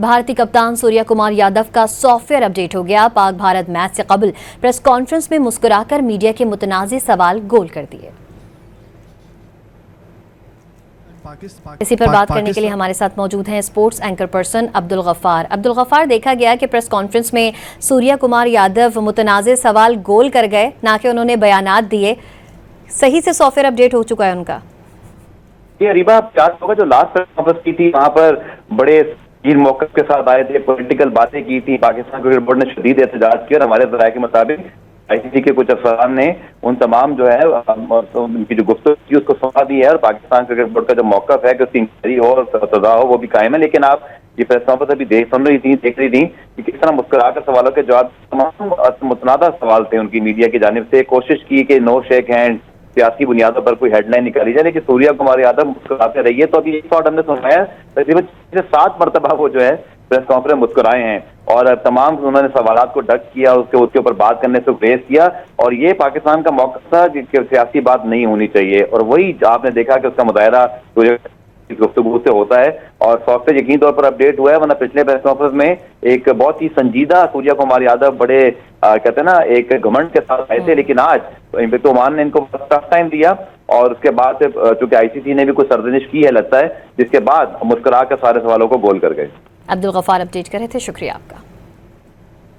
भारतीय कप्तान सूर्या कुमार यादव का सॉफ्टवेयर अपडेट हो गया। पाक भारत मैच से कबल प्रेस कॉन्फ्रेंस में मुस्कुराकर मीडिया के मुतनाज़ी सवाल गोल कर दिए। इसी पर बात करने के लिए हमारे साथ मौजूद हैं sports anchor person Abdul Gaffar. Abdul Gaffar, देखा गया कि प्रेस कॉन्फ्रेंस में सूर्या कुमार यादव मुतनाज़े सवाल गोल कर गए, ना कि उन्होंने बयानात दिए। सही से सॉफ्टवेयर अपडेट हो चुका है उनका? ये अरीबा, आप होगा जो लास्ट प्रेस कॉन्फ्रेंस की थी वहां पर बड़े मौक़िफ़ के साथ आए थे, पॉलिटिकल बातें की थी। पाकिस्तान क्रिकेट बोर्ड ने शदीद एहतजाज किया और हमारे ज़राए के मुताबिक आईसीसी के कुछ अफसरान ने उन तमाम जो है उनकी जो गुफ्तगू थी उसको सुना दी है और पाकिस्तान क्रिकेट बोर्ड का जो मौक़िफ़ है कि उसकी इंक्वायरी हो और सजा हो वो भी कायम है। लेकिन आप ये प्रेस कॉन्फ्रेंस अभी देख रही थी कि किस तरह मुस्कुराकर सवालों के जवाब, तमाम मुतनादा सवाल थे उनकी मीडिया की जानिब से। कोशिश की कि नो शेक हैंड, सियासी बुनियादों पर कोई हेडलाइन निकाली जाए, लेकिन सूर्या कुमार यादव मुस्कुराते रहिए। तो अभी एक शॉट हमने सुनाया, तकरीबन 7 मरतबा वो जो है प्रेस कॉन्फ्रेंस मुस्कुराए हैं और तमाम उन्होंने सवालात को डक किया, उसके ऊपर बात करने से गुरेज किया। और ये पाकिस्तान का मौका था कि सियासी बात नहीं होनी चाहिए और वही आपने देखा कि उसका मुजाहरा गुफ्तगू से होता है और सॉफ्टवेयर यकीन तौर पर अपडेट हुआ है। वरना पिछले प्रेस कॉन्फ्रेंस में एक बहुत ही संजीदा सूर्या कुमार यादव बड़े कहते हैं ना एक घमंड के साथ आए थे, लेकिन आज ओमान ने इनको टफ टाइम दिया और उसके बाद से चूंकि आईसीसी ने भी कुछ सरजनिश की है लगता है, जिसके बाद मुस्कुरा कर सारे सवालों को गोल कर गए। अब्दुल गफ्फार अपडेट कर रहे थे, शुक्रिया आपका।